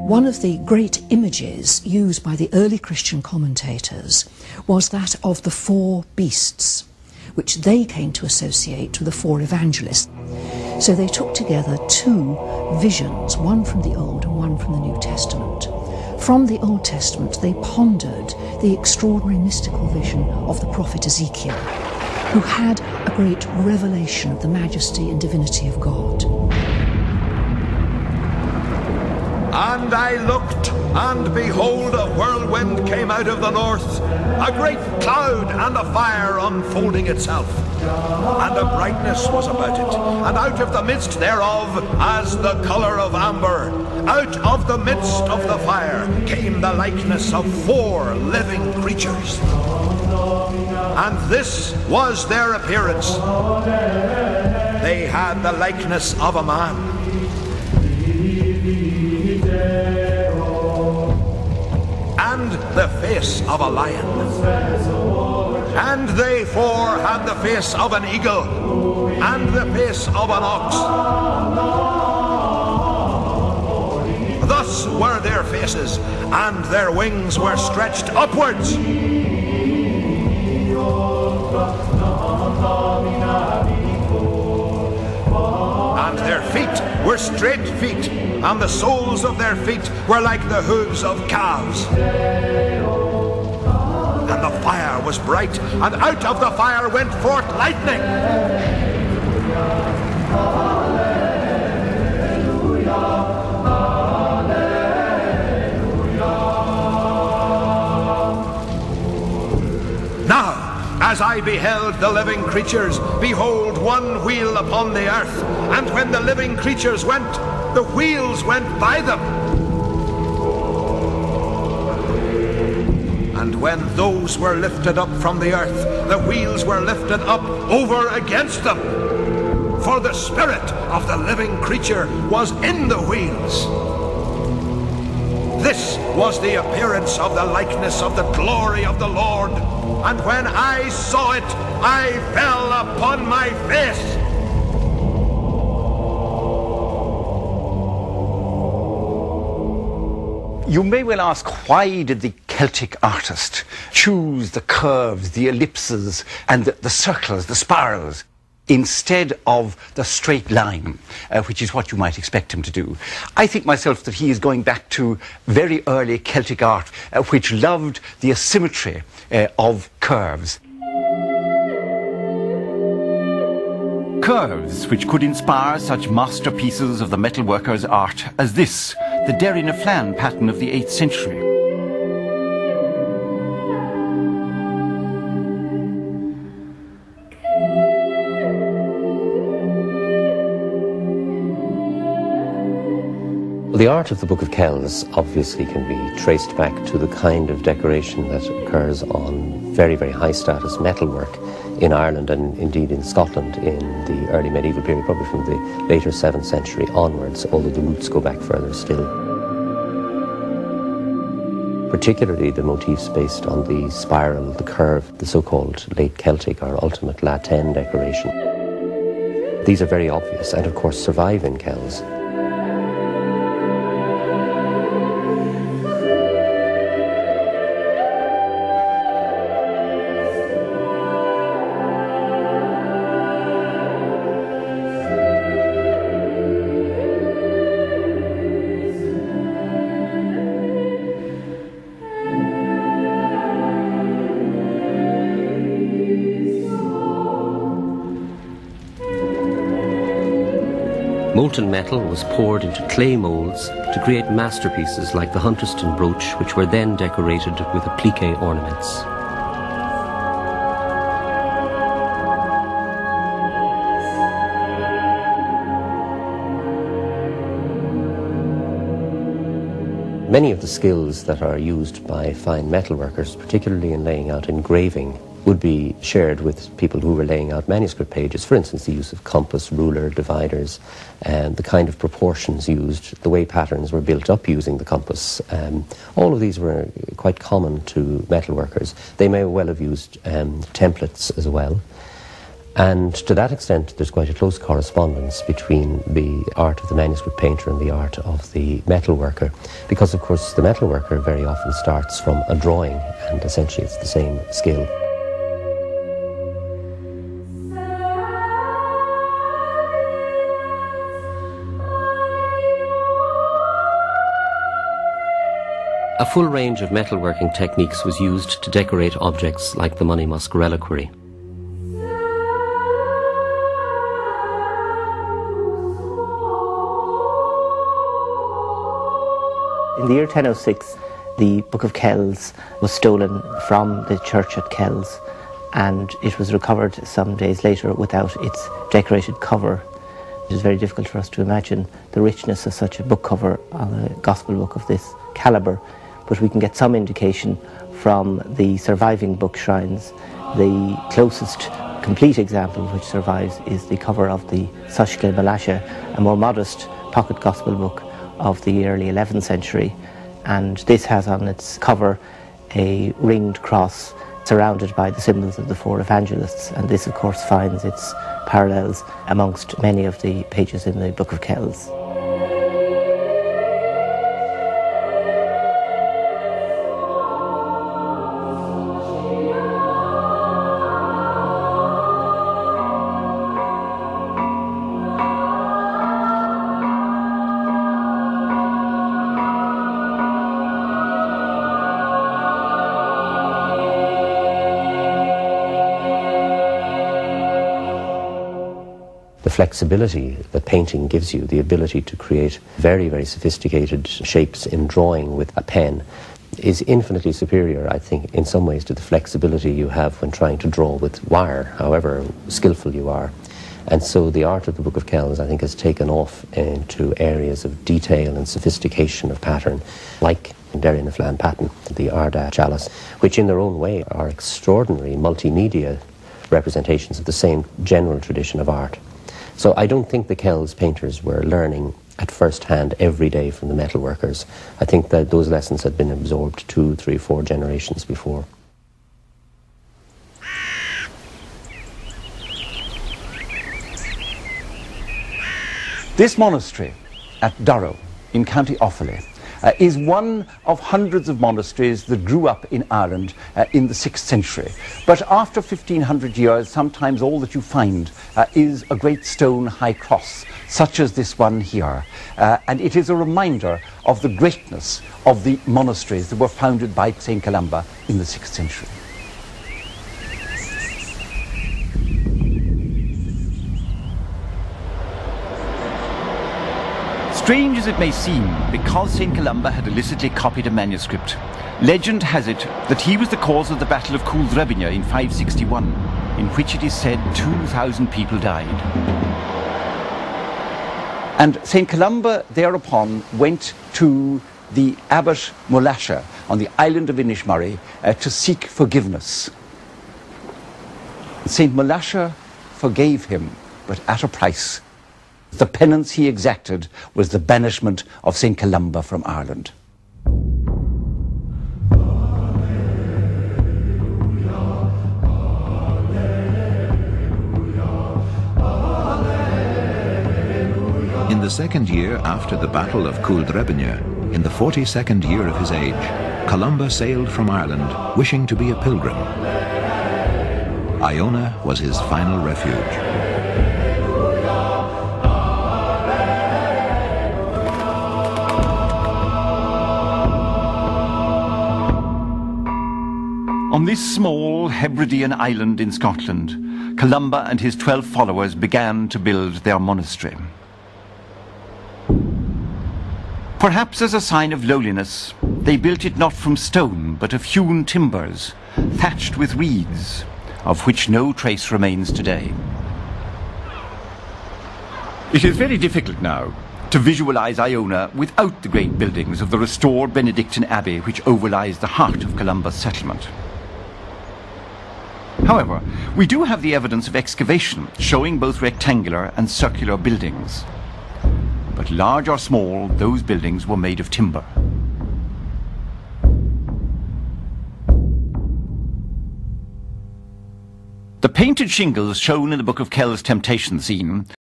One of the great images used by the early Christian commentators was that of the four beasts, which they came to associate with the four evangelists. So they took together two visions, one from the Old and one from the New Testament. From the Old Testament, they pondered the extraordinary mystical vision of the prophet Ezekiel, who had a great revelation of the majesty and divinity of God. And I looked, and behold, a whirlwind came out of the north, a great cloud and a fire unfolding itself. And a brightness was about it, and out of the midst thereof, as the colour of amber, out of the midst of the fire came the likeness of four living creatures. And this was their appearance. They had the likeness of a man, and the face of a lion. And they four had the face of an eagle, and the face of an ox. Thus were their faces, and their wings were stretched upwards. And their feet were straight feet, and the soles of their feet were like the hooves of calves. And the fire was bright, and out of the fire went forth lightning. Now, as I beheld the living creatures, behold, one wheel upon the earth, and when the living creatures went, the wheels went by them. And when those were lifted up from the earth, the wheels were lifted up over against them. For the spirit of the living creature was in the wheels. This was the appearance of the likeness of the glory of the Lord. And when I saw it, I fell upon my face. You may well ask, why did the Celtic artist choose the curves, the ellipses, and the circles, the spirals, instead of the straight line, which is what you might expect him to do? I think myself that he is going back to very early Celtic art, which loved the asymmetry of curves. Curves which could inspire such masterpieces of the metalworker's art as this, the Derry-na-Flan pattern of the 8th century. The art of the Book of Kells obviously can be traced back to the kind of decoration that occurs on very, very high status metalwork in Ireland and indeed in Scotland in the early medieval period, probably from the later 7th century onwards, although the roots go back further still. Particularly the motifs based on the spiral, the curve, the so-called late Celtic or ultimate Latin decoration. These are very obvious and of course survive in Kells. Molten metal was poured into clay moulds to create masterpieces like the Hunterston brooch, which were then decorated with applique ornaments. Many of the skills that are used by fine metalworkers, particularly in laying out engraving, would be shared with people who were laying out manuscript pages. For instance, the use of compass, ruler, dividers, and the kind of proportions used, the way patterns were built up using the compass. All of these were quite common to metalworkers. They may well have used templates as well. And to that extent, there's quite a close correspondence between the art of the manuscript painter and the art of the metalworker, because of course the metalworker very often starts from a drawing, and essentially it's the same skill. A full range of metalworking techniques was used to decorate objects like the Money Musk reliquary. In the year 1006, the Book of Kells was stolen from the church at Kells, and it was recovered some days later without its decorated cover. It is very difficult for us to imagine the richness of such a book cover on a gospel book of this calibre, but we can get some indication from the surviving book shrines. The closest complete example which survives is the cover of the Sushkil Malasha, a more modest pocket gospel book of the early 11th century, and this has on its cover a ringed cross surrounded by the symbols of the four evangelists, and this of course finds its parallels amongst many of the pages in the Book of Kells. The flexibility that painting gives you, the ability to create very, very sophisticated shapes in drawing with a pen, is infinitely superior, I think, in some ways to the flexibility you have when trying to draw with wire, however skillful you are. And so the art of the Book of Kells, I think, has taken off into areas of detail and sophistication of pattern, like Derry na Flan Patton, the Arda chalice, which in their own way are extraordinary multimedia representations of the same general tradition of art. So I don't think the Kells painters were learning at first hand every day from the metalworkers. I think that those lessons had been absorbed 2, 3, 4 generations before. This monastery at Durrow in County Offaly is one of hundreds of monasteries that grew up in Ireland in the 6th century. But after 1500 years, sometimes all that you find is a great stone high cross, such as this one here. And it is a reminder of the greatness of the monasteries that were founded by St. Columba in the 6th century. Strange as it may seem, because St. Columba had illicitly copied a manuscript, legend has it that he was the cause of the Battle of Codex in 561, in which it is said 2,000 people died. And St. Columba thereupon went to the Abbot Mulasha on the island of Inishmurray to seek forgiveness. St. Mulasha forgave him, but at a price. The penance he exacted was the banishment of St. Columba from Ireland. In the second year after the Battle of Codex, in the 42nd year of his age, Columba sailed from Ireland, wishing to be a pilgrim. Iona was his final refuge. On this small Hebridean island in Scotland, Columba and his 12 followers began to build their monastery. Perhaps as a sign of lowliness, they built it not from stone, but of hewn timbers, thatched with reeds, of which no trace remains today. It is very difficult now to visualize Iona without the great buildings of the restored Benedictine Abbey which overlies the heart of Columba's settlement. However, we do have the evidence of excavation showing both rectangular and circular buildings. But large or small, those buildings were made of timber. The painted shingles shown in the Book of Kells temptation scene